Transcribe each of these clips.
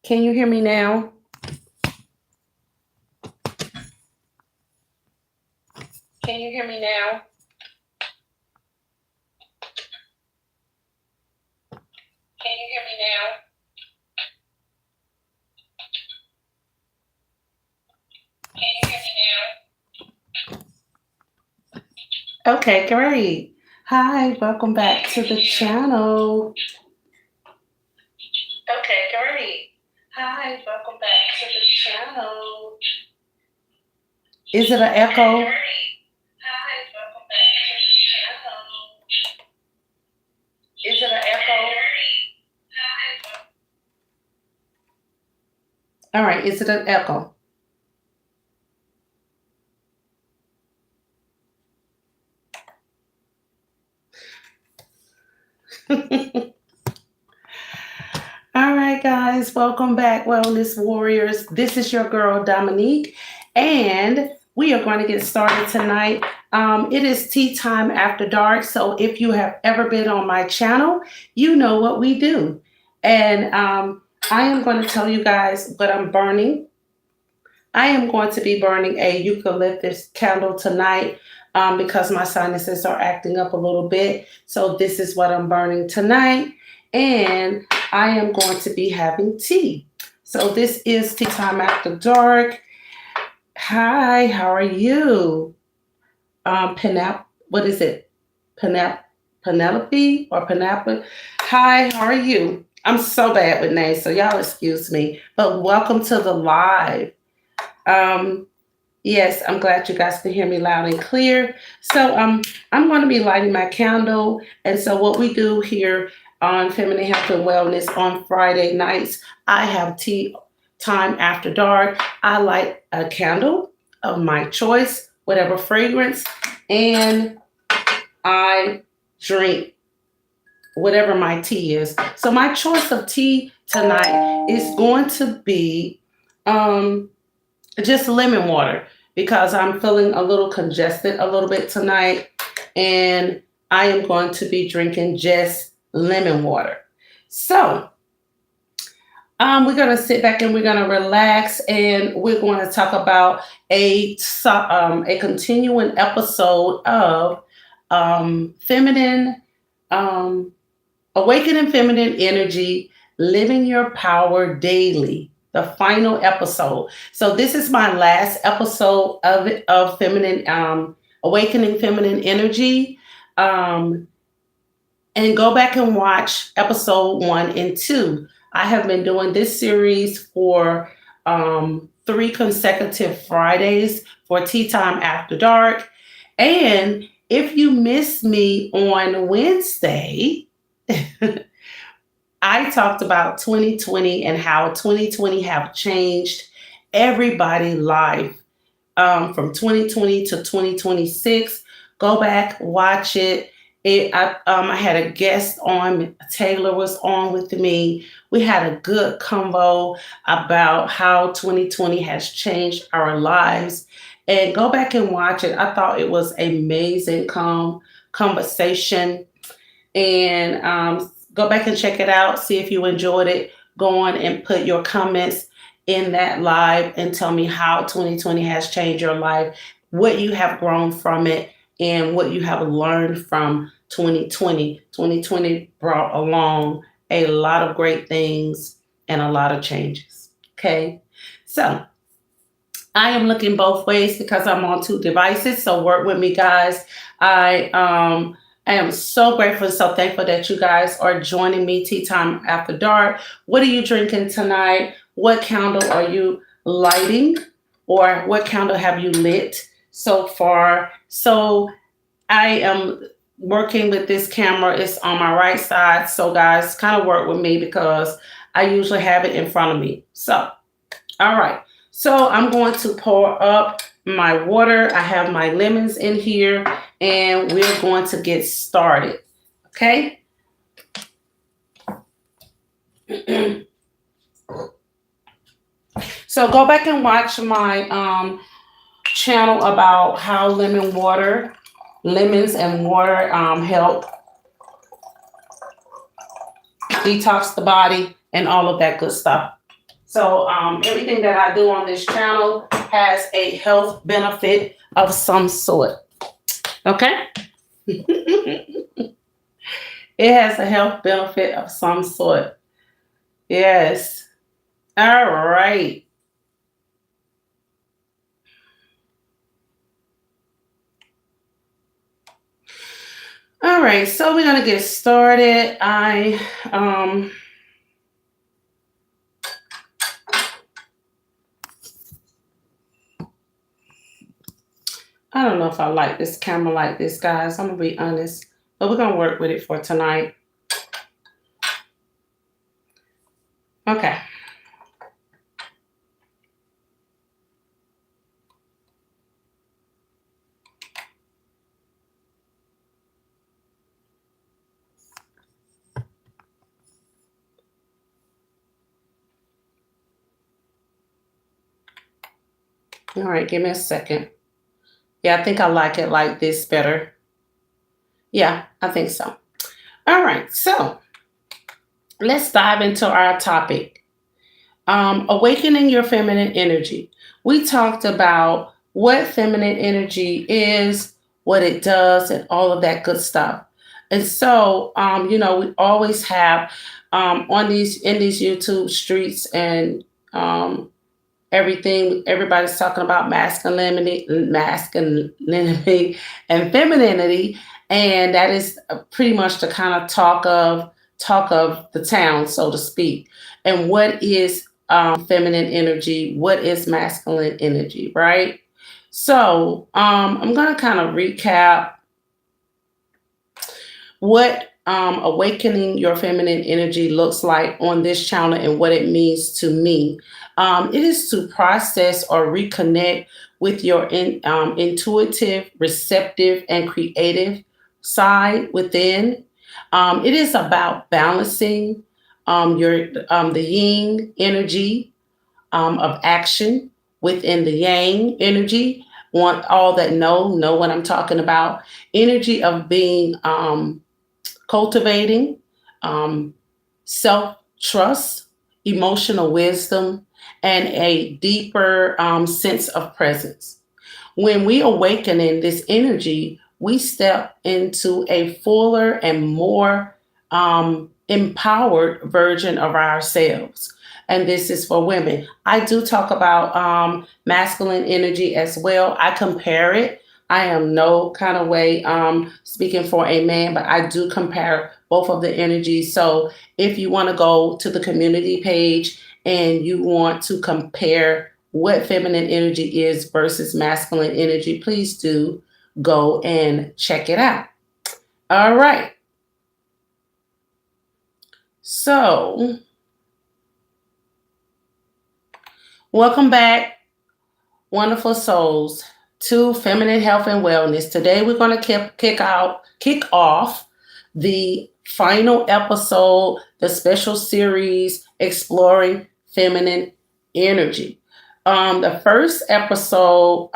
Can you hear me now? Can you hear me now? Can you hear me now? Can you hear me now? Okay, great. Hi, welcome back to the channel. Okay, great. Hi, welcome back to the channel. Is it an echo? Hi, welcome back to the channel. Is it an echo? All right, is it an echo? All right, guys, welcome back, Wellness Warriors. This is your girl, Dominique, and we are going to get started tonight. It is tea time after dark, so if you have ever been on my channel, you know what we do. And I am going to tell you guys what I'm burning. I am going to be burning a eucalyptus candle tonight because my sinuses are acting up a little bit. So this is what I'm burning tonight. And I am going to be having tea. So this is tea time after dark. Hi, how are you? What is it? Penelope or Penelope? Hi, how are you? I'm so bad with names, so y'all excuse me. But welcome to the live. Yes, I'm glad you guys can hear me loud and clear. So I'm going to be lighting my candle. And so what we do here on Feminine Health and Wellness on Friday nights, I have tea time after dark. I light a candle of my choice, whatever fragrance, and I drink whatever my tea is. So my choice of tea tonight is going to be just lemon water because I'm feeling a little congested a little bit tonight, and I am going to be drinking just lemon water. So we're going to sit back and we're going to relax, and we're going to talk about a continuing episode of feminine, awakening feminine energy, living your power daily. The final episode. So this is my last episode of feminine, awakening feminine energy. And go back and watch episode 1 and 2. I have been doing this series for 3 consecutive Fridays for Tea Time After Dark. And if you missed me on Wednesday, I talked about 2020 and how 2020 have changed everybody's life from 2020 to 2026. Go back, watch it. I had a guest on. Taylor was on with me. We had a good convo about how 2020 has changed our lives. And go back and watch it. I thought it was an amazing conversation. And go back and check it out. See if you enjoyed it. Go on and put your comments in that live and tell me how 2020 has changed your life, what you have grown from it, and what you have learned from 2020. 2020 brought along a lot of great things and a lot of changes. Okay. So I am looking both ways because I'm on 2 devices. So work with me, guys. I am so grateful, so thankful that you guys are joining me tea time after dark. What are you drinking tonight? What candle are you lighting? Or what candle have you lit so far? So I am working with this camera. It's on my right side. So guys, kind of work with me because I usually have it in front of me. So, all right. So I'm going to pour up my water. I have my lemons in here, and we're going to get started. Okay. So go back and watch my channel about how lemons and water help detox the body and all of that good stuff. So everything that I do on this channel has a health benefit of some sort. Okay? It has a health benefit of some sort. Yes. All right. All right, so we're gonna get started. I don't know if I like this camera like this, guys. I'm gonna be honest, but we're gonna work with it for tonight. Okay. All right, give me a second. Yeah, I think I like it like this better. Yeah, I think so. All right, so let's dive into our topic. Awakening your feminine energy. We talked about what feminine energy is, what it does, and all of that good stuff. And so, we always have on these in these YouTube streets and everything. Everybody's talking about masculinity, and femininity, and that is pretty much the kind of talk of the town, so to speak. And what is feminine energy? What is masculine energy? Right. So I'm going to kind of recap what awakening your feminine energy looks like on this channel and what it means to me. It is to process or reconnect with your intuitive, receptive, and creative side within. It is about balancing the yin energy of action within the yang energy. Want all that know what I'm talking about. Energy of being cultivating self trust, emotional wisdom, and a deeper sense of presence. When we awaken in this energy, we step into a fuller and more empowered version of ourselves. And this is for women. I do talk about masculine energy as well. I compare it. I am no kind of way speaking for a man, but I do compare both of the energies. So if you want to go to the community page and you want to compare what feminine energy is versus masculine energy, please do go and check it out. All right. So, welcome back, wonderful souls, to Feminine Health and Wellness. Today we're going to kick off the final episode, the special series exploring feminine energy. The first episode,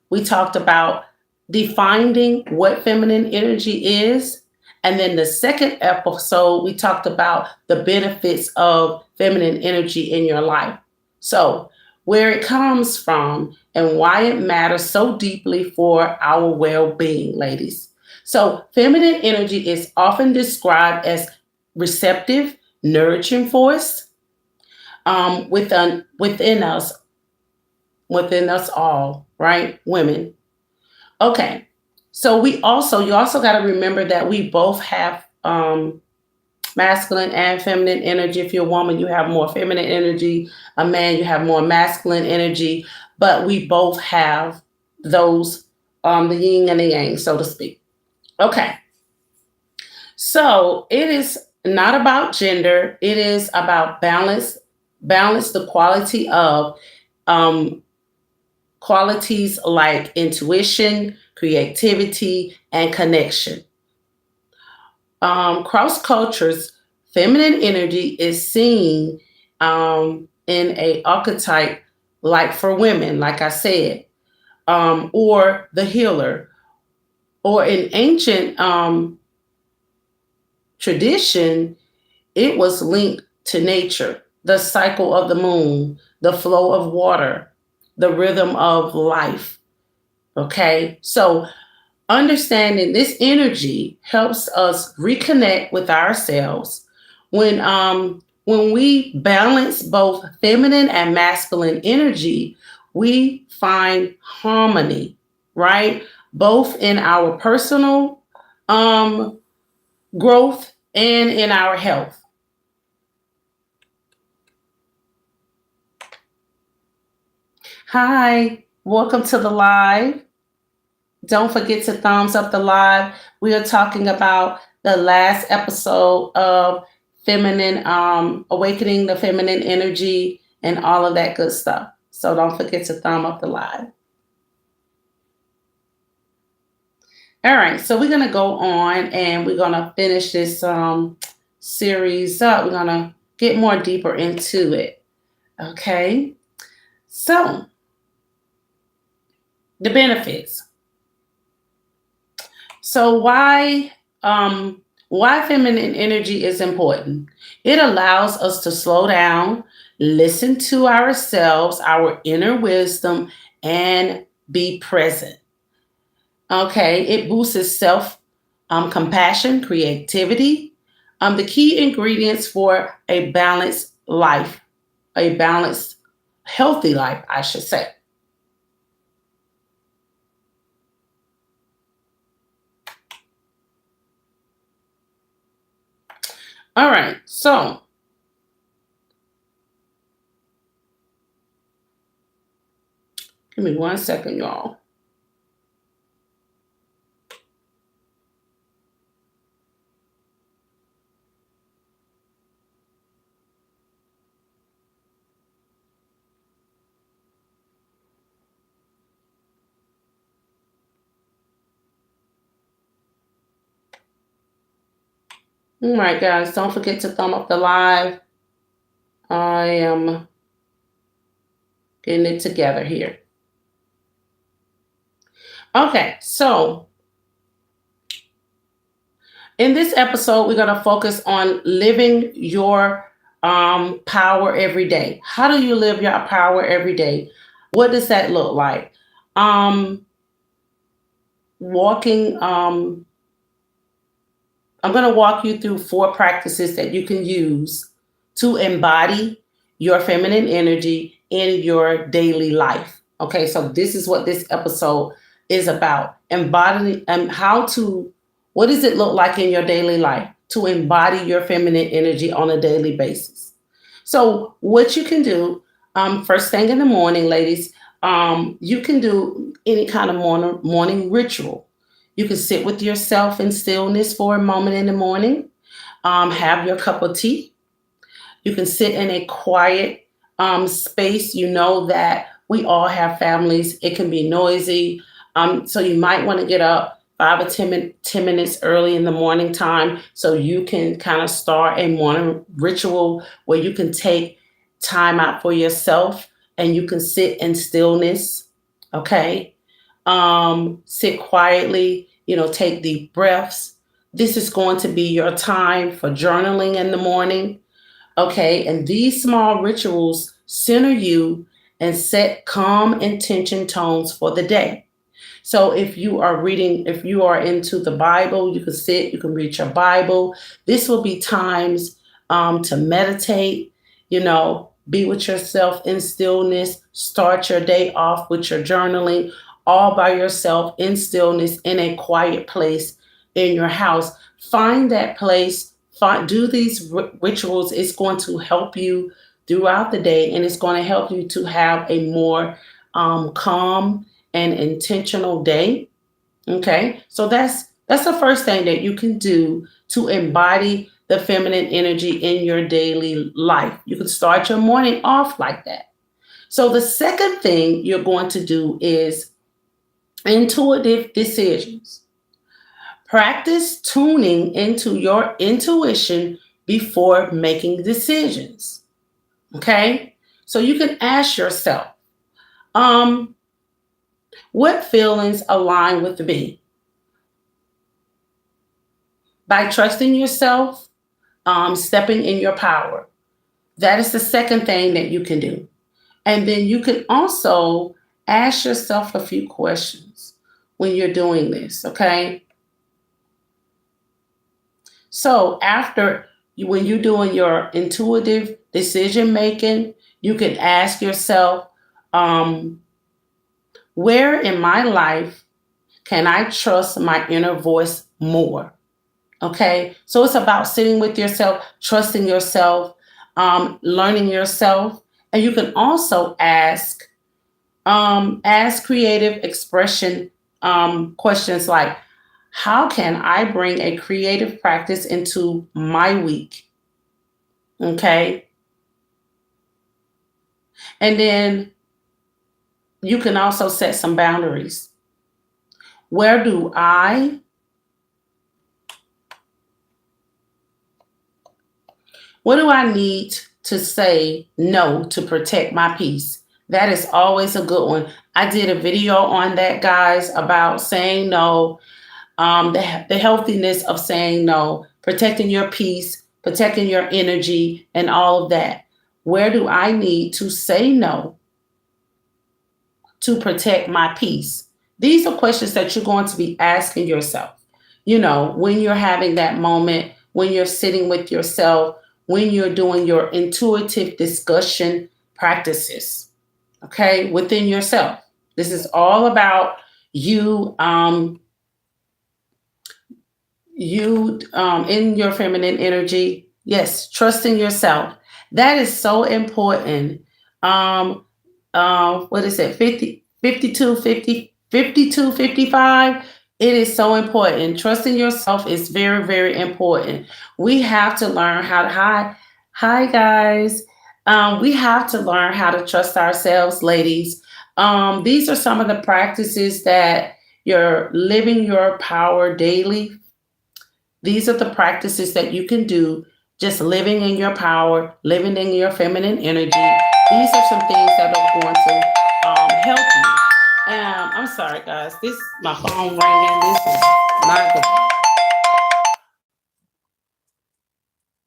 we talked about defining what feminine energy is. And then the second episode, we talked about the benefits of feminine energy in your life. So, where it comes from and why it matters so deeply for our well being, ladies. So, feminine energy is often described as receptive, nurturing force within us all, right? Women. Okay. So you also got to remember that we both have masculine and feminine energy. If you're a woman, you have more feminine energy. A man, you have more masculine energy. But we both have those, the yin and the yang, so to speak. Okay. So it is not about gender. It is about balance. Balance the quality of qualities like intuition, creativity, and connection. Cross cultures, feminine energy is seen in a archetype like for women, like I said, or the healer, or in ancient tradition, it was linked to nature. the cycle of the moon, the flow of water, the rhythm of life. Okay, so understanding this energy helps us reconnect with ourselves. When we balance both feminine and masculine energy, we find harmony, right? Both in our personal um, growth and in our health. Hi, welcome to the live. Don't forget to thumbs up the live. We are talking about the last episode of feminine, awakening the feminine energy and all of that good stuff. So don't forget to thumb up the live. All right, so we're gonna go on and we're gonna finish this series up. We're gonna get more deeper into it. Okay, so the benefits. So why feminine energy is important? It allows us to slow down, listen to ourselves, our inner wisdom, and be present. Okay, it boosts self compassion, creativity. The key ingredients for a balanced life, a balanced, healthy life, I should say. All right, so give me 1 second, y'all. All right, guys, don't forget to thumb up the live. I am getting it together here. Okay, so in this episode, we're going to focus on living your power every day. How do you live your power every day? What does that look like? Um, walking, I'm going to walk you through 4 practices that you can use to embody your feminine energy in your daily life. Okay, so this is what this episode is about. Embodying and what does it look like in your daily life to embody your feminine energy on a daily basis? So, what you can do, first thing in the morning, ladies, you can do any kind of morning ritual. You can sit with yourself in stillness for a moment in the morning, have your cup of tea. You can sit in a quiet space. You know that we all have families, it can be noisy. So you might want to get up 5 or 10 minutes early in the morning time so you can kind of start a morning ritual where you can take time out for yourself and you can sit in stillness. Okay, sit quietly, take deep breaths. This is going to be your time for journaling in the morning. Okay, and these small rituals center you and set calm intention tones for the day. So if you are into the Bible, you can sit, you can read your Bible. This will be times to meditate, be with yourself in stillness, start your day off with your journaling, all by yourself in stillness in a quiet place in your house. Find that place, do these rituals. It's going to help you throughout the day and it's going to help you to have a more calm and intentional day. Okay, so that's the first thing that you can do to embody the feminine energy in your daily life. You can start your morning off like that. So the second thing you're going to do is intuitive decisions. Practice tuning into your intuition before making decisions. Okay, so you can ask yourself, um, what feelings align with me? By trusting yourself, stepping in your power. That is the second thing that you can do. And then you can also ask yourself a few questions when you're doing this, okay? So after when you're doing your intuitive decision making, you can ask yourself, um, where in my life can I trust my inner voice more? Okay, so it's about sitting with yourself, trusting yourself, learning yourself, and you can also ask creative expression questions like, how can I bring a creative practice into my week? Okay, and then you can also set some boundaries. Where do I What do I need to say no to protect my peace? That is always a good one. I did a video on that, guys, about saying no, the healthiness of saying no, protecting your peace, protecting your energy, and all of that. Where do I need to say no to protect my peace? These are questions that you're going to be asking yourself. When you're having that moment, when you're sitting with yourself, when you're doing your intuitive discussion practices, okay, within yourself. This is all about you, in your feminine energy. Yes, trusting yourself. That is so important. Um, what is it? 50, 52, 50, 52, 55. It is so important. Trusting yourself is very, very important. We have to learn how to, hi guys. We have to learn how to trust ourselves, ladies. These are some of the practices that you're living your power daily. These are the practices that you can do, just living in your power, living in your feminine energy. These are some things that are going to help you. I'm sorry, guys. This my phone ringing. This is not good.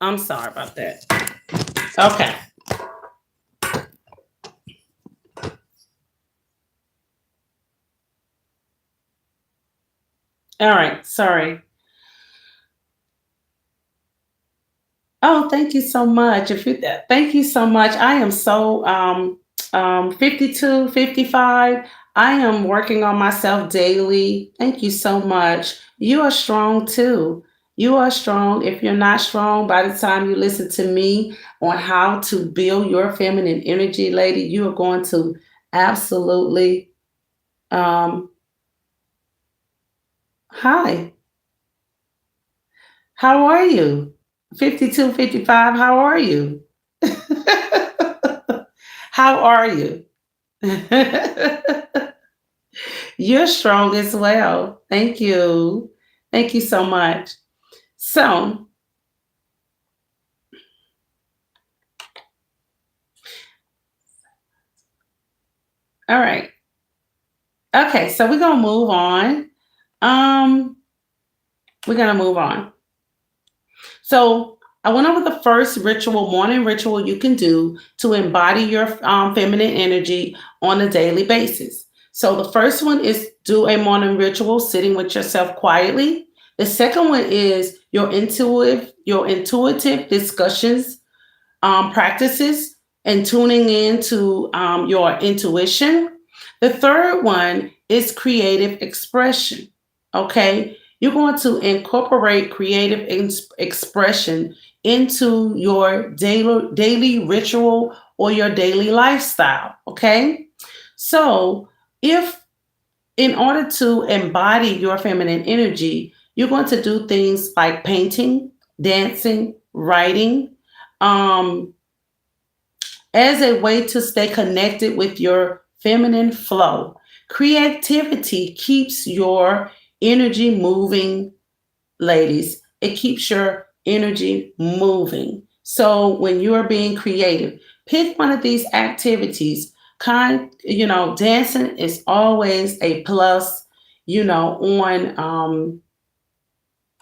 I'm sorry about that. Okay. All right. Sorry. Oh, thank you so much. Thank you so much. I am so 52, 55. I am working on myself daily. Thank you so much. You are strong too. You are strong. If you're not strong, by the time you listen to me on how to build your feminine energy, lady, you are going to absolutely. Um, Hi, how are you? 52, 55. How are you? How are you? You're strong as well. Thank you. Thank you so much. So, all right. Okay, so we're gonna move on. Um, we're gonna move on. So I went over the first ritual, morning ritual you can do to embody your feminine energy on a daily basis. So the first one is do a morning ritual, sitting with yourself quietly. The second one is your intuitive discussions, practices, and tuning into your intuition. The third one is creative expression. Okay, you're going to incorporate creative expression into your daily ritual or your daily lifestyle. Okay, so if in order to embody your feminine energy, you're going to do things like painting, dancing, writing, um, as a way to stay connected with your feminine flow. Creativity keeps your energy moving, ladies. It keeps your energy moving. So when you are being creative, pick one of these activities. Dancing is always a plus, on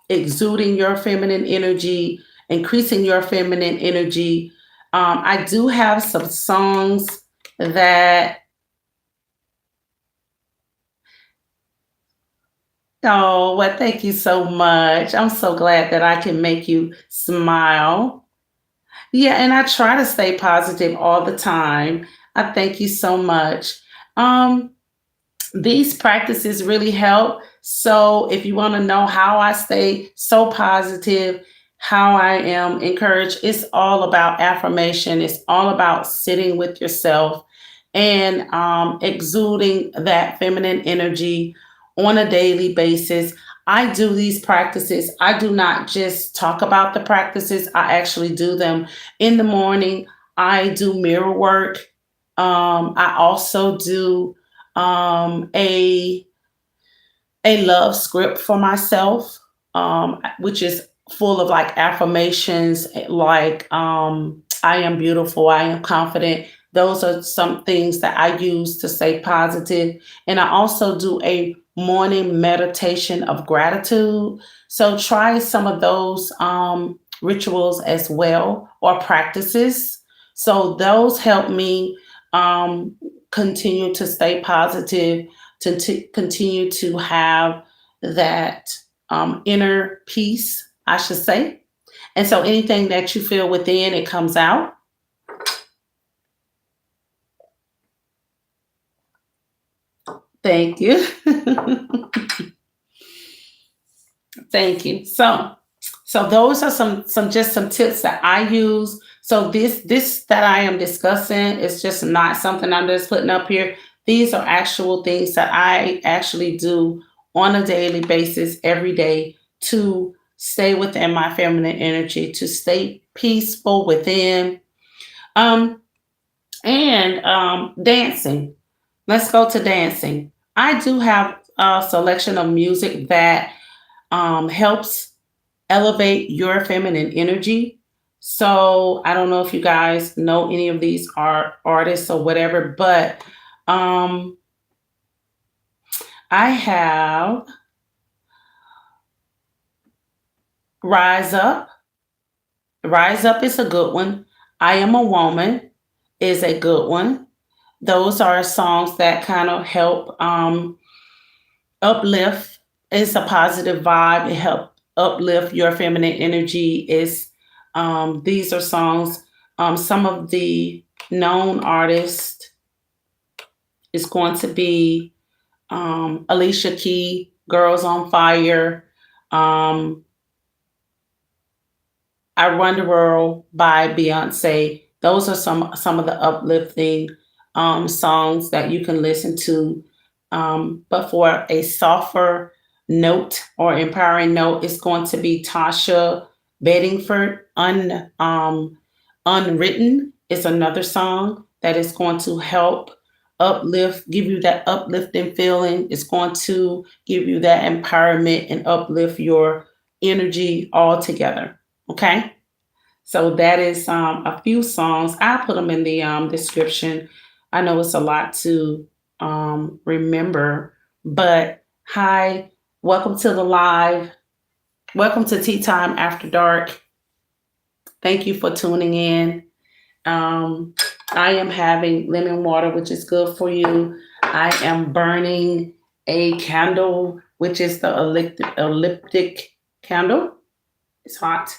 exuding your feminine energy, increasing your feminine energy. I do have some songs that, oh, well, thank you so much. I'm so glad that I can make you smile. Yeah, and I try to stay positive all the time. I thank you so much. Um, these practices really help. So, if you want to know how I stay so positive, how I am encouraged, it's all about affirmation. It's all about sitting with yourself and exuding that feminine energy on a daily basis. I do these practices. I do not just talk about the practices, I actually do them in the morning. I do mirror work. I also do a love script for myself, which is full of like affirmations, like I am beautiful, I am confident. Those are some things that I use to stay positive. And I also do a morning meditation of gratitude. So try some of those rituals as well, or practices. So those help me um, continue to stay positive, to continue to have that inner peace, I should say. And so anything that you feel within, it comes out. Thank you. Thank you. So those are some tips that I use. So this that I am discussing is just not something I'm just putting up here. These are actual things that I actually do on a daily basis every day to stay within my feminine energy, to stay peaceful within. Um and dancing. Let's go to dancing. I do have a selection of music that helps elevate your feminine energy. So I don't know if you guys know any of these artists or whatever, but um, I have Rise Up. Rise Up is a good one. I Am a Woman is a good one. Those are songs that kind of help uplift. It's a positive vibe. It help uplift your feminine energy. Is these are songs. Some of the known artists is going to be Alicia Key, Girls on Fire, um, I Run the World by Beyonce. Those are some of the uplifting songs that you can listen to. But for a softer note or empowering note, it's going to be Tasha Bedingford. Unwritten is another song that is going to help uplift, give you that uplifting feeling. It's going to give you that empowerment and uplift your energy altogether. Okay. So that is a few songs. I put them in the description. I know it's a lot to remember, but hi, welcome to the live. Welcome to Tea Time After Dark. Thank you for tuning in. Um, I am having lemon water, which is good for you. I am burning a candle, which is the elliptic candle. It's hot,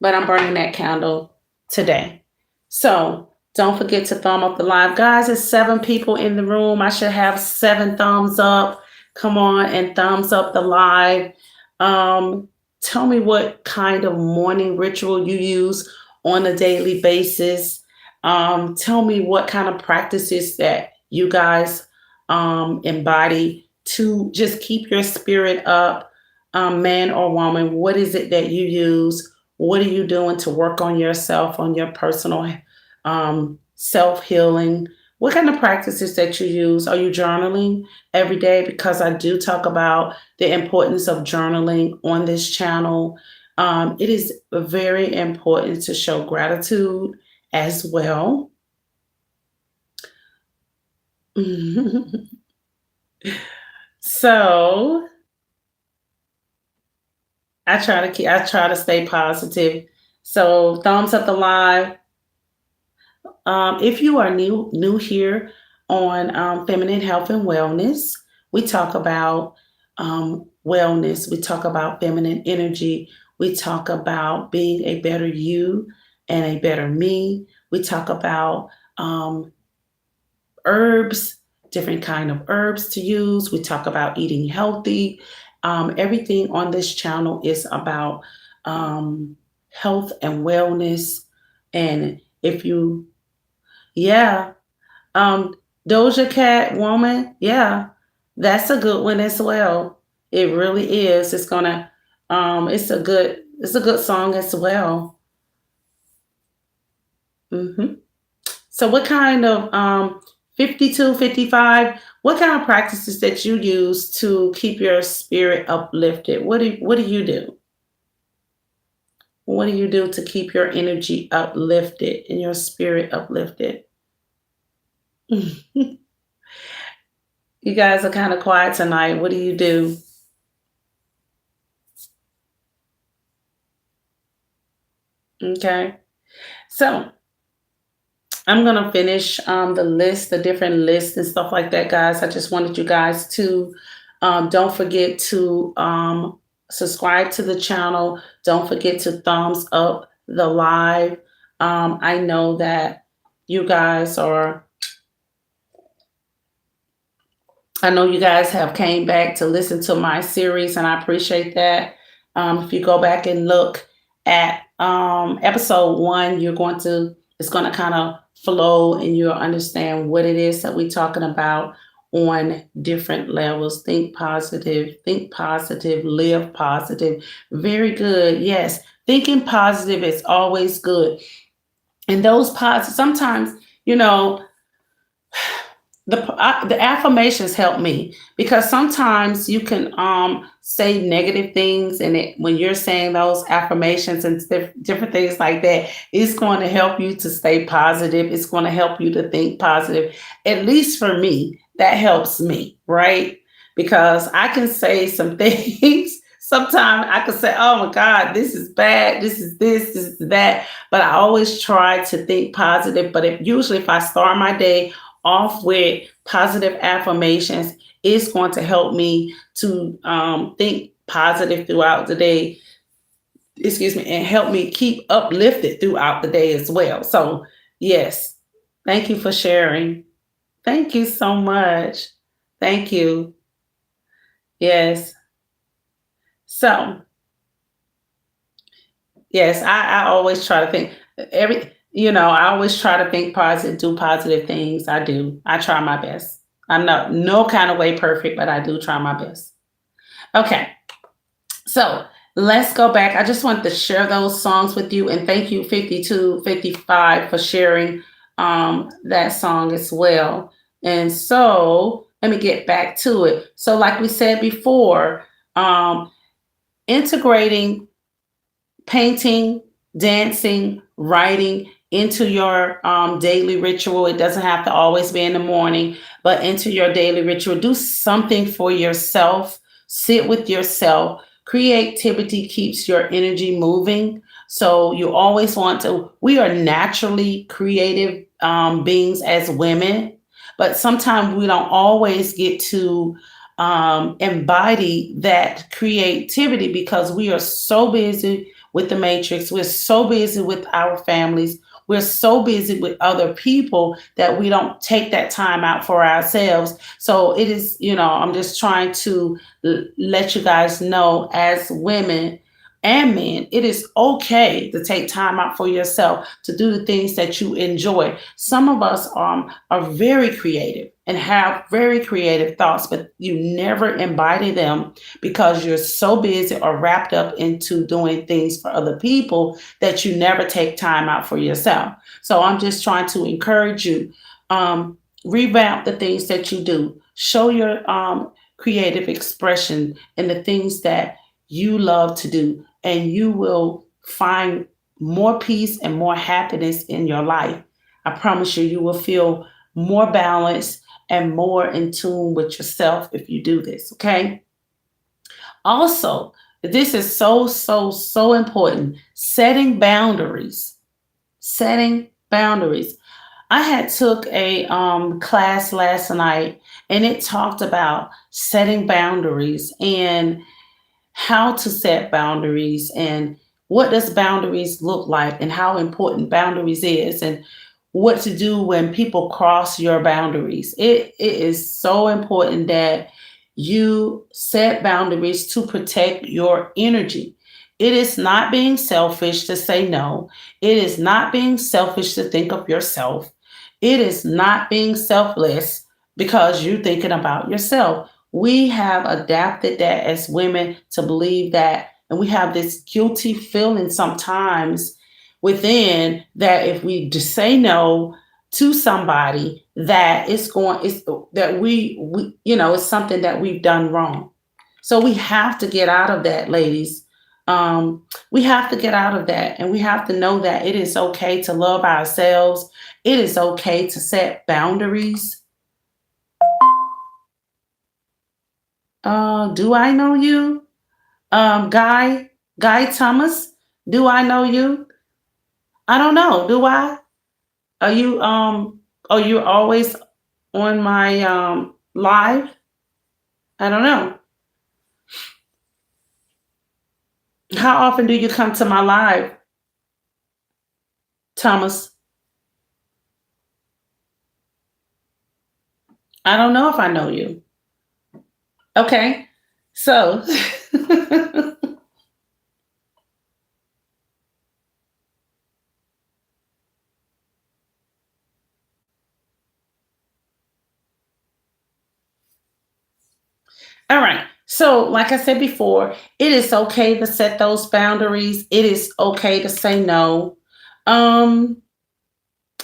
but I'm burning that candle today. So don't forget to thumb up the live. Guys, it's 7 people in the room. I should have 7 thumbs up. Come on and thumbs up the live. Um, tell me what kind of morning ritual you use on a daily basis. Tell me what kind of practices that you guys embody to just keep your spirit up, man or woman. What is it that you use? What are you doing to work on yourself, on your personal self healing? What kind of practices that you use? Are you journaling every day? Because I do talk about the importance of journaling on this channel. It is very important to show gratitude as well. So I try to stay positive. So thumbs up the live. if you are new here on Feminine Health and Wellness, we talk about wellness. We talk about feminine energy. We talk about being a better you and a better me. We talk about um, herbs, different kind of herbs to use. We talk about eating healthy. Everything on this channel is about um, health and wellness. And if you, yeah, um, Doja Cat Woman, yeah, that's a good one as well. It really is. It's a good song as well. hmm So what kind of 52, 55? What kind of practices that you use to keep your spirit uplifted? What do you do? What do you do to keep your energy uplifted and your spirit uplifted? You guys are kind of quiet tonight. What do you do? Okay. So I'm gonna finish the list, the different lists and stuff like that, guys. I just wanted you guys to don't forget to subscribe to the channel. Don't forget to thumbs up the live. I know that you guys are. I know you guys have came back to listen to my series, and I appreciate that. If you go back and look at episode one, it's going to kind of flow, and you'll understand what it is that we're talking about on different levels. Think positive, live positive. Very good. Yes, thinking positive is always good. And those positive, sometimes, you know, the affirmations help me because sometimes you can say negative things, and when you're saying those affirmations and different things like that, it's going to help you to stay positive. It's going to help you to think positive. At least for me, that helps me, right? Because I can say some things. Sometimes I could say, oh my God, this is bad, this is that. But I always try to think positive. But usually if I start my day off with positive affirmations, it's going to help me to think positive throughout the day, excuse me, and help me keep uplifted throughout the day as well. So, yes, thank you for sharing. Thank you so much. Thank you. Yes. So, yes, I always try to think I always try to think positive, do positive things. I do. I try my best. I'm not no kind of way perfect, but I do try my best. Okay. So let's go back. I just wanted to share those songs with you, and thank you 52, 55 for sharing that song as well. And so let me get back to it. So like we said before, integrating painting, dancing, writing into your daily ritual. It doesn't have to always be in the morning, but into your daily ritual. Do something for yourself. Sit with yourself. Creativity keeps your energy moving. So you always want to, we are naturally creative beings as women, but sometimes we don't always get to embody that creativity because we are so busy with the matrix. We're so busy with our families. We're so busy with other people that we don't take that time out for ourselves. So it is, I'm just trying to let you guys know as women and men, it is okay to take time out for yourself to do the things that you enjoy. Some of us are very creative and have very creative thoughts, but you never embody them because you're so busy or wrapped up into doing things for other people that you never take time out for yourself. So I'm just trying to encourage you, revamp the things that you do. Show your creative expression in the things that you love to do, and you will find more peace and more happiness in your life. I promise you, you will feel more balanced and more in tune with yourself if you do this, okay? Also, this is so, so, so important. Setting boundaries. Setting boundaries. I had took a class last night, and it talked about setting boundaries and how to set boundaries and what does boundaries look like and how important boundaries is and what to do when people cross your boundaries. It is so important that you set boundaries to protect your energy. It is not being selfish to say no. It is not being selfish to think of yourself. It is not being selfless because you're thinking about yourself. We have adapted that as women to believe that, and we have this guilty feeling sometimes within that if we just say no to somebody, that it's that we it's something that we've done wrong. So we have to get out of that, ladies. We have to get out of that, and we have to know that it is okay to love ourselves. It is okay to set boundaries. Do I know you? Guy Thomas, do I know you? I don't know. Do I? Are you always on my live? I don't know. How often do you come to my live, Thomas? I don't know if I know you. Okay. So all right. So, like I said before, it is okay to set those boundaries. It is okay to say no. Um,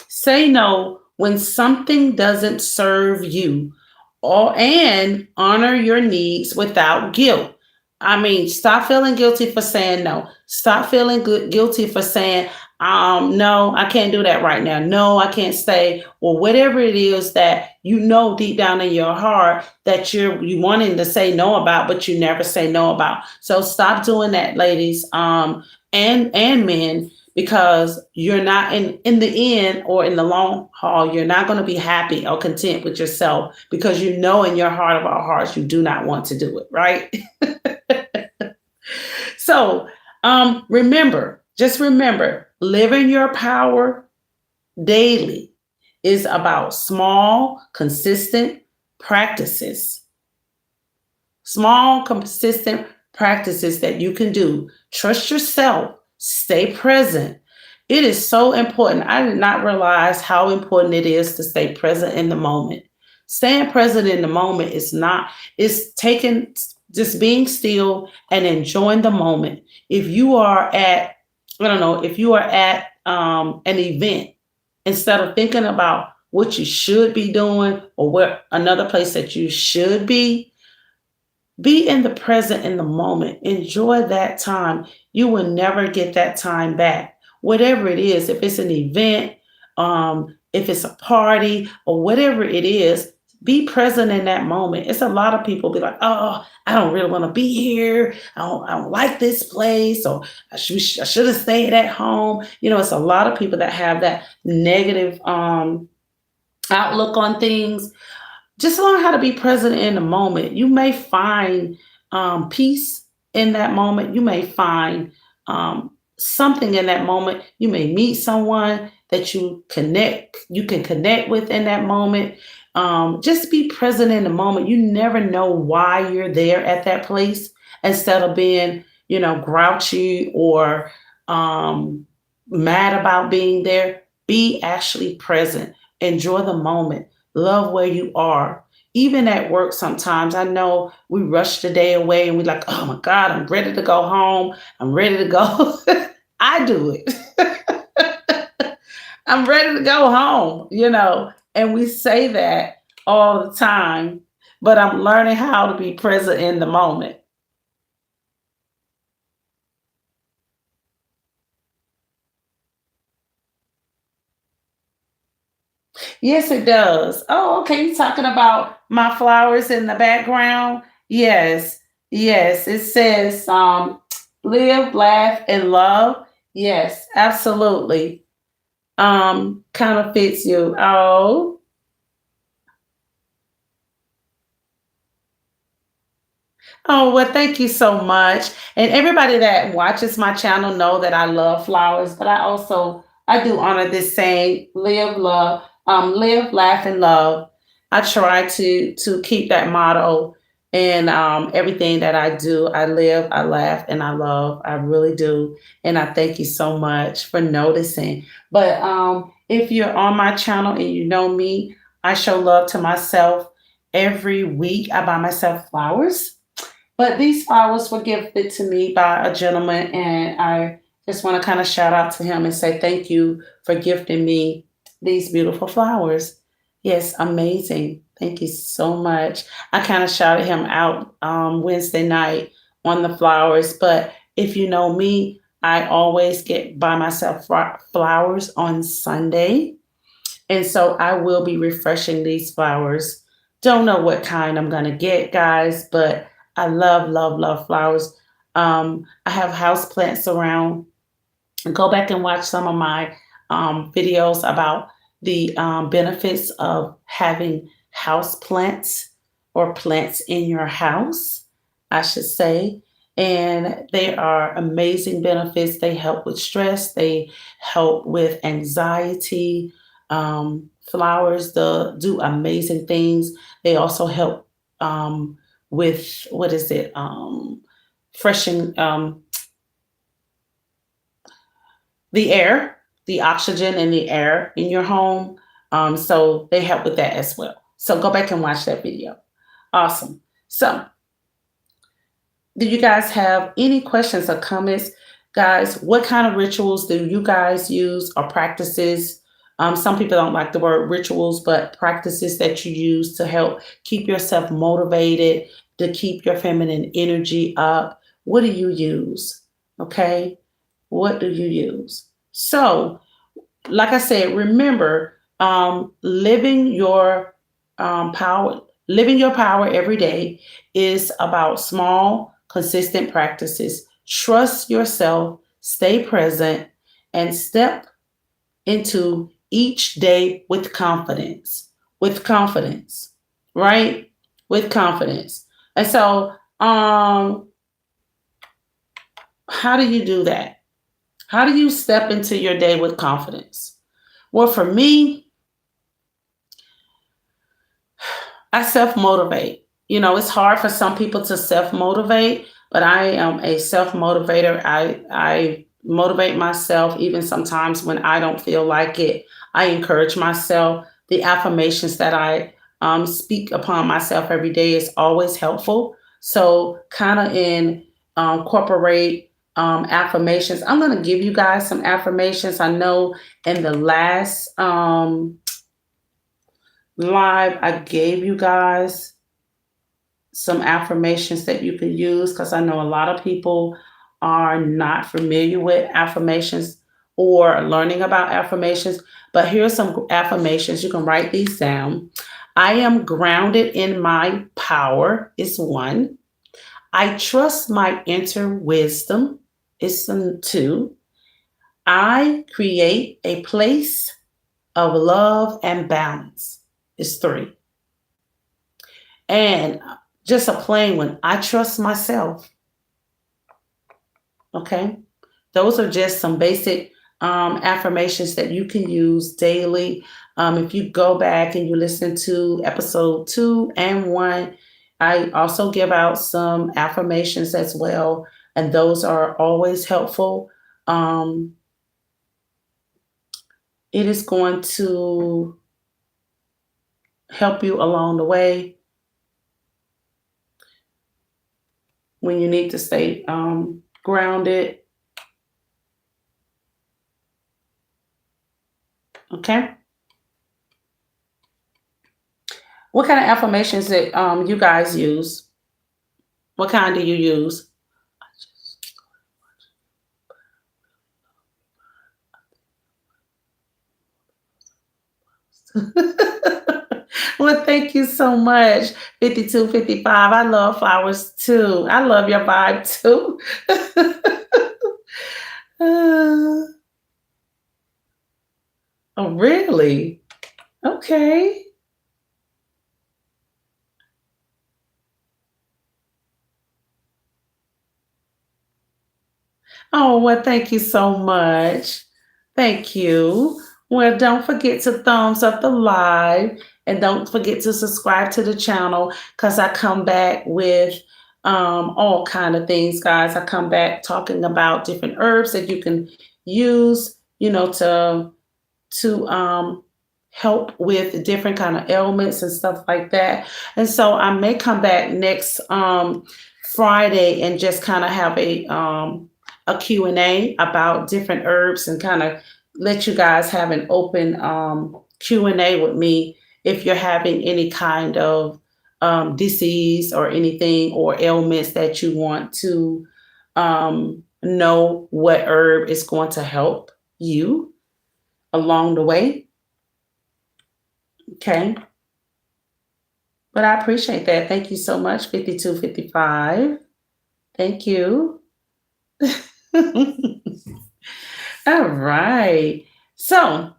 Say no when something doesn't serve you, or and honor your needs without guilt. I mean, stop feeling guilty for saying no. Stop feeling guilty for saying, no, I can't do that right now. No, I can't stay. Or whatever it is that you know deep down in your heart that you wanting to say no about, but you never say no about. So stop doing that, ladies, and men, because you're not in the end or in the long haul, you're not going to be happy or content with yourself because you know in your heart of our hearts you do not want to do it, right? So just remember, living your power daily is about small, consistent practices. Small, consistent practices that you can do. Trust yourself, stay present. It is so important. I did not realize how important it is to stay present in the moment. Staying present in the moment is not, it's taking, just being still and enjoying the moment. If you are at, I don't know, if you are at an event, instead of thinking about what you should be doing or where another place that you should be in the present in the moment. Enjoy that time. You will never get that time back. Whatever it is, if it's an event, if it's a party, or whatever it is, be present in that moment. It's a lot of people be like, oh, I don't really want to be here. I don't like this place, or I should have stayed at home. It's a lot of people that have that negative outlook on things. Just learn how to be present in the moment. You may find peace in that moment. You may find something in that moment. You may meet someone that you can connect with in that moment. Just be present in the moment. You never know why you're there at that place. Instead of being, grouchy or mad about being there, be actually present. Enjoy the moment. Love where you are. Even at work, sometimes I know we rush the day away and we're like, oh my God, I'm ready to go home. I'm ready to go. I do it. I'm ready to go home, and we say that all the time, but I'm learning how to be present in the moment. Yes, it does. Oh, okay. You talking about my flowers in the background? Yes, yes. It says live, laugh, and love. Yes, absolutely. kind of fits you. Oh, oh, well, thank you so much. And everybody that watches my channel know that I love flowers, but I do honor this saying, live, love, live, laugh, and love. I try to keep that motto in everything that I do. I live, I laugh, and I love. I really do. And I thank you so much for noticing. But if you're on my channel and you know me, I show love to myself every week. I buy myself flowers, but these flowers were gifted to me by a gentleman, and I just want to kind of shout out to him and say thank you for gifting me these beautiful flowers. Yes, amazing. Thank you so much. I kind of shouted him out Wednesday night on the flowers, but if you know me, I always get by myself flowers on Sunday. And so I will be refreshing these flowers. Don't know what kind I'm going to get, guys, but I love, love, love flowers. I have house plants around. Go back and watch some of my videos about the benefits of having house plants or plants in your house, I should say. And they are amazing benefits. They help with stress, they help with anxiety. Flowers do amazing things. They also help with what is it? Freshen the air, the oxygen in the air in your home. So they help with that as well. So go back and watch that video. Awesome. So, do you guys have any questions or comments? Guys, what kind of rituals do you guys use or practices? Some people don't like the word rituals, but practices that you use to help keep yourself motivated, to keep your feminine energy up. What do you use? Okay. What do you use? So, like I said, remember, living your power every day is about small, consistent practices. Trust yourself, stay present, and step into each day with confidence. With confidence, right? With confidence. And so, how do you do that? How do you step into your day with confidence? Well, for me, I self motivate. You know, it's hard for some people to self motivate, but I am a self motivator. I motivate myself even sometimes when I don't feel like it. I encourage myself. The affirmations that I speak upon myself every day is always helpful. So, kind of incorporate affirmations. I'm going to give you guys some affirmations. I know in the last live, I gave you guys some affirmations that you can use because I know a lot of people are not familiar with affirmations or learning about affirmations. But here's some affirmations. You can write these down. I am grounded in my power, is one. I trust my inner wisdom, is some two. I create a place of love and balance, is three. And just a plain one, I trust myself. Okay. Those are just some basic affirmations that you can use daily. If you go back and you listen to episode 2 and 1, I also give out some affirmations as well. And those are always helpful. It is going to help you along the way when you need to stay grounded. Okay. What kind of affirmations that you guys use? What kind do you use? Well, thank you so much. 5255. I love flowers too. I love your vibe too. Uh, Oh, really? Okay. Oh, well, thank you so much. Thank you. Well, don't forget to thumbs up the live and don't forget to subscribe to the channel because I come back with all kind of things, guys. I come back talking about different herbs that you can use, to help with different kind of ailments and stuff like that. And so I may come back next Friday and just kind of have a Q&A about different herbs and kind of let you guys have an open Q&A with me if you're having any kind of disease or anything or ailments that you want to know what herb is going to help you along the way. Okay. But I appreciate that. Thank you so much, 5255. Thank you. All right. So,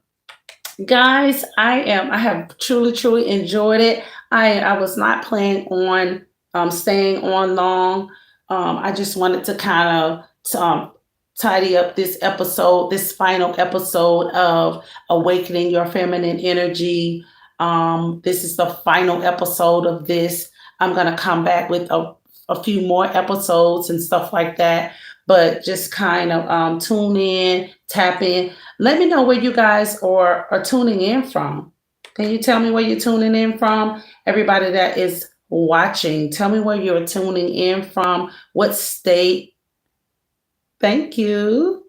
guys, I have truly enjoyed it. I was not planning on staying on long. I just wanted to kind of tidy up this episode, this final episode of Awakening Your Feminine Energy. This is the final episode of this. I'm going to come back with a few more episodes and stuff like that. But just kind of tune in, tap in. Let me know where you guys are tuning in from. Can you tell me where you're tuning in from? Everybody that is watching, tell me where you're tuning in from, what state. Thank you.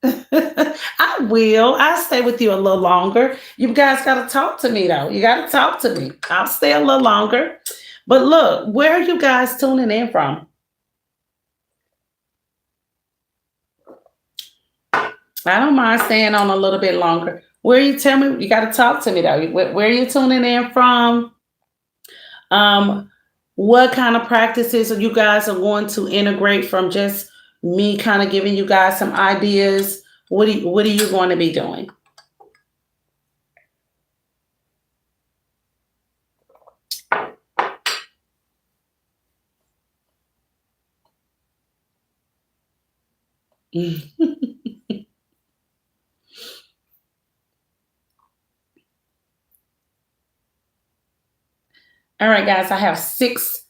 I will. I'll stay with you a little longer. You guys got to talk to me, though. You got to talk to me. I'll stay a little longer. But look, where are you guys tuning in from? I don't mind staying on a little bit longer. Where you tell me? You got to talk to me, though. Where are you tuning in from? What kind of practices are you guys are going to integrate from just me kind of giving you guys some ideas? What are you going to be doing? All right, guys, I have six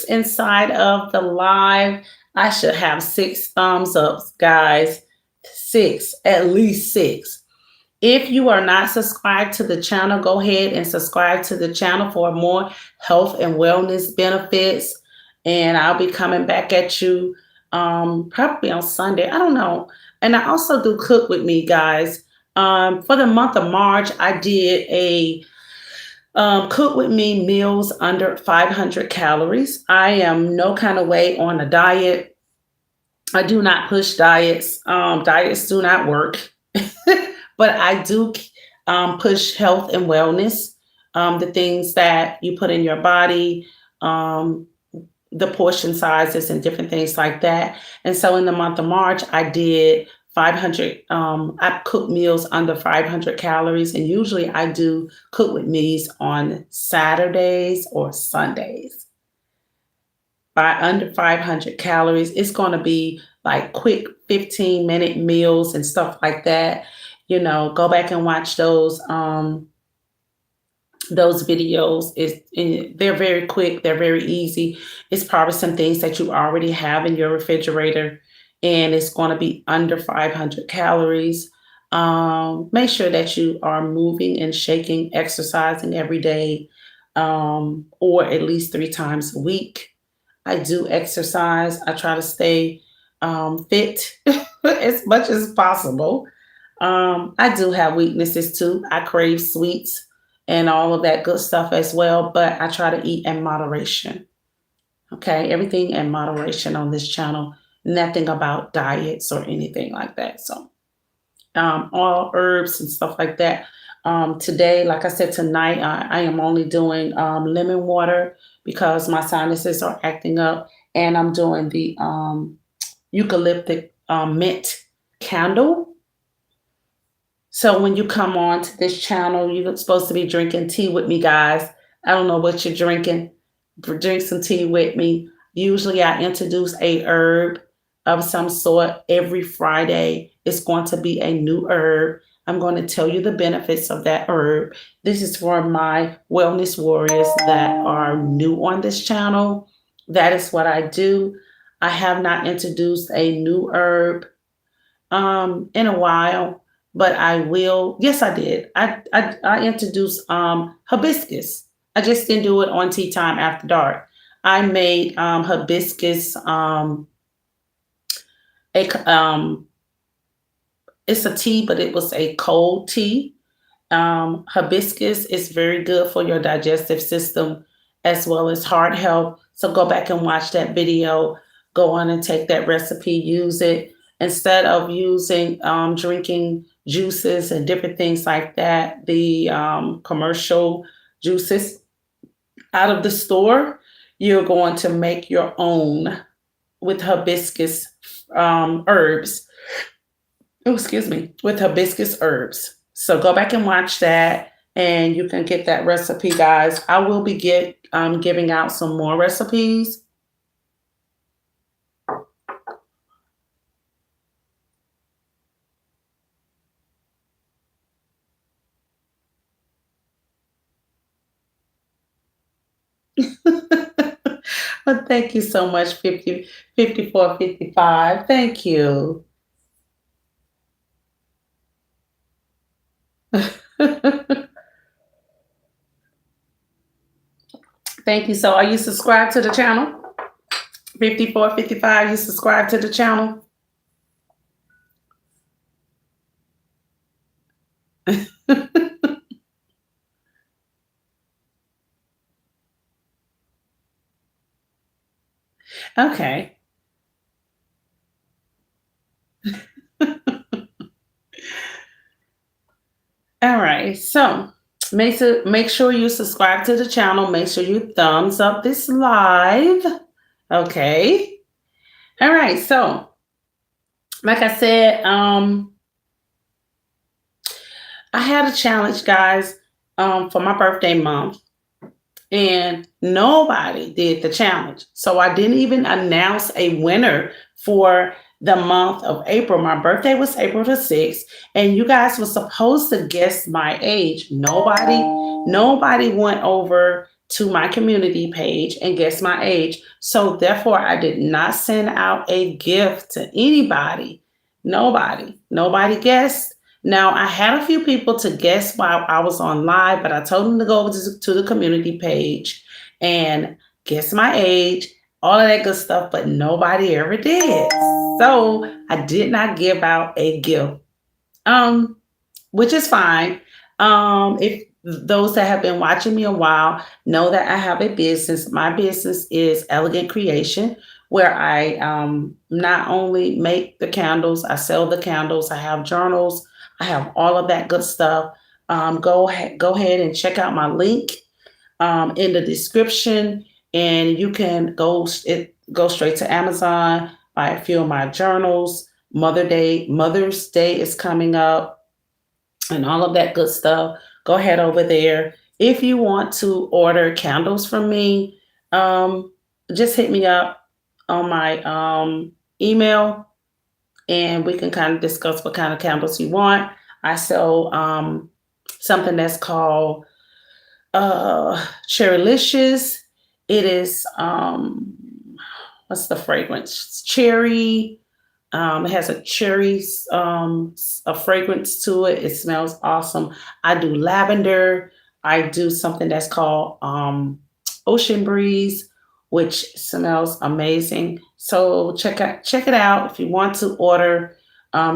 inside of the live. I should have 6 thumbs ups, guys. 6, at least 6. If you are not subscribed to the channel, go ahead and subscribe to the channel for more health and wellness benefits. And I'll be coming back at you probably on Sunday. I don't know. And I also do Cook With Me, guys. For the month of March, I did a Cook With Me meals under 500 calories. I am no kind of way on a diet. I do not push diets. Diets do not work. But I do push health and wellness, the things that you put in your body, the portion sizes and different things like that. And so in the month of March, I did 500, I cook meals under 500 calories. And usually I do Cook With Me's on Saturdays or Sundays. By under 500 calories, it's going to be like quick 15-minute meals and stuff like that. Go back and watch those videos. They're very quick. They're very easy. It's probably some things that you already have in your refrigerator, and it's going to be under 500 calories. Make sure that you are moving and shaking, exercising every day, or at least 3 times a week. I do exercise. I try to stay fit as much as possible. I do have weaknesses too. I crave sweets and all of that good stuff as well, but I try to eat in moderation. Okay, everything in moderation on this channel. Nothing about diets or anything like that. So, all herbs and stuff like that. Today, like I said, tonight, I am only doing lemon water because my sinuses are acting up, and I'm doing the eucalyptic mint candle. So when you come on to this channel, you're supposed to be drinking tea with me, guys. I don't know what you're drinking. Drink some tea with me. Usually I introduce a herb of some sort every Friday. It's going to be a new herb. I'm going to tell you the benefits of that herb. This is for my wellness warriors that are new on this channel. That is what I do. I have not introduced a new herb in a while, but I will. Yes, I did. I introduced hibiscus. I just didn't do it on Tea Time After Dark. I made hibiscus a it's a tea, but it was a cold tea. Hibiscus is very good for your digestive system as well as heart health. So go back and watch that video. Go on and take that recipe, use it instead of using drinking juices and different things like that. The commercial juices out of the store, you're going to make your own with hibiscus herbs. Oh, excuse me, with hibiscus herbs. So go back and watch that, and you can get that recipe, guys. I will be giving out some more recipes. Well, thank you so much, 50, 54, 55. Thank you. Thank you. So are you subscribed to the channel? 54, 55, you subscribe to the channel? Okay. All right. So make sure you subscribe to the channel. Make sure you thumbs up this live. Okay. All right. So like I said, I had a challenge, guys, for my birthday month, and nobody did the challenge. So I didn't even announce a winner for the month of April. My birthday was April the 6th, and you guys were supposed to guess my age. Nobody went over to my community page and guessed my age. So therefore, I did not send out a gift to anybody. Nobody guessed. Now, I had a few people to guess while I was on live, but I told them to go over to the community page and guess my age, all of that good stuff, but nobody ever did. So I did not give out a gift, which is fine. If those that have been watching me a while know that I have a business. My business is Elegant Creation, where I not only make the candles, I sell the candles, I have journals, I have all of that good stuff. Go ahead and check out my link in the description, and you can go straight to Amazon, buy a few of my journals. Mother's Day is coming up, and all of that good stuff. Go ahead over there. If you want to order candles from me, just hit me up on my email, and we can kind of discuss what kind of candles you want. I sell something that's called Cherrylicious. It is what's the fragrance? It's cherry. It has a cherry a fragrance to it. It smells awesome. I do lavender. I do something that's called Ocean Breeze, which smells amazing. So check it out. If you want to order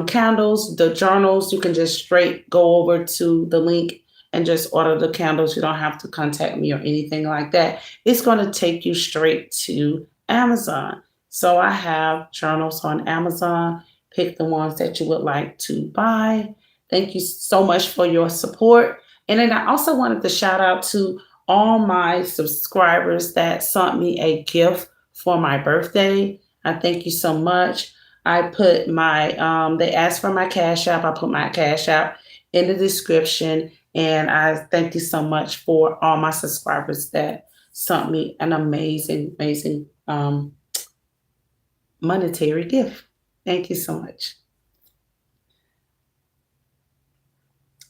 candles, the journals, you can just straight go over to the link and just order the candles. You don't have to contact me or anything like that. It's going to take you straight to Amazon. So I have journals on Amazon. Pick the ones that you would like to buy. Thank you so much for your support. And then I also wanted to shout out to all my subscribers that sent me a gift for my birthday. I thank you so much. I put my, they asked for my Cash App. I put my Cash App in the description. And I thank you so much for all my subscribers that sent me an amazing, amazing monetary gift. Thank you so much.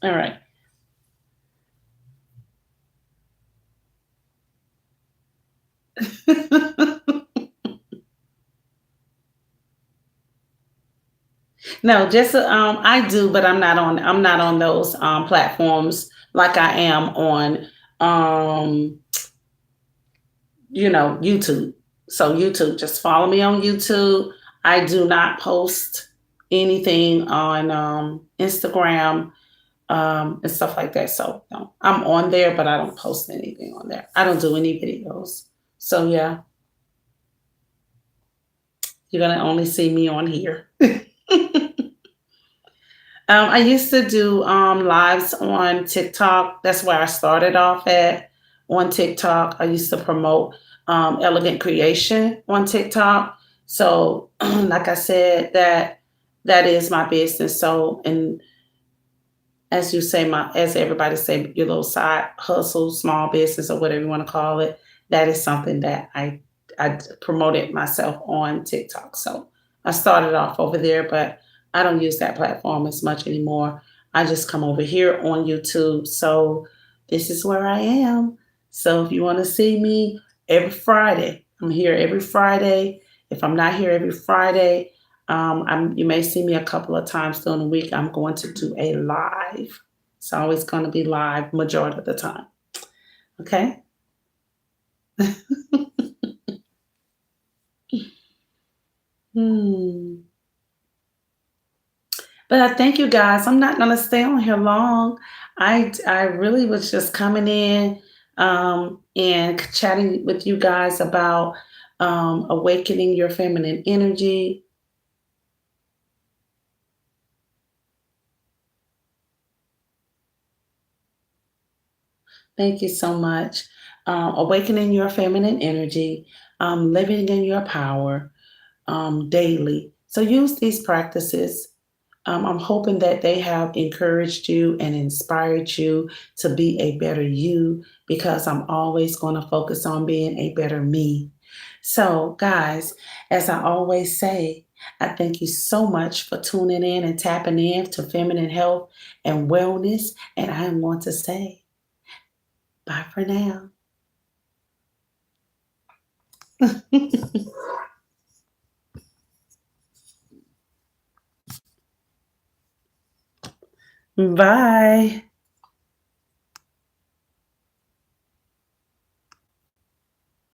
All right. No, just I do, but I'm not on those platforms like I am on um YouTube. So YouTube, just follow me on YouTube. I do not post anything on Instagram and stuff like that. So no, I'm on there, but I don't post anything on there. I don't do any videos. So yeah, you're gonna only see me on here. I used to do lives on TikTok. That's where I started off at on TikTok. I used to promote elegant creation on TikTok. So, like I said, that is my business. So, and as you say, my as everybody say, your little side hustle, small business, or whatever you want to call it, that is something that I promoted myself on TikTok. So I started off over there, but I don't use that platform as much anymore. I just come over here on YouTube. So this is where I am. So if you want to see me every Friday, I'm here every Friday. If I'm not here every Friday, you may see me a couple of times during the week. I'm going to do a live. It's always going to be live majority of the time. Okay. Hmm. But I thank you guys. I'm not going to stay on here long. I really was just coming in and chatting with you guys about awakening your feminine energy. Thank you so much. Awakening your feminine energy, living in your power daily. So use these practices. I'm hoping that they have encouraged you and inspired you to be a better you because I'm always going to focus on being a better me. So, guys, as I always say, I thank you so much for tuning in and tapping in to feminine health and wellness. And I want to say bye for now. Bye.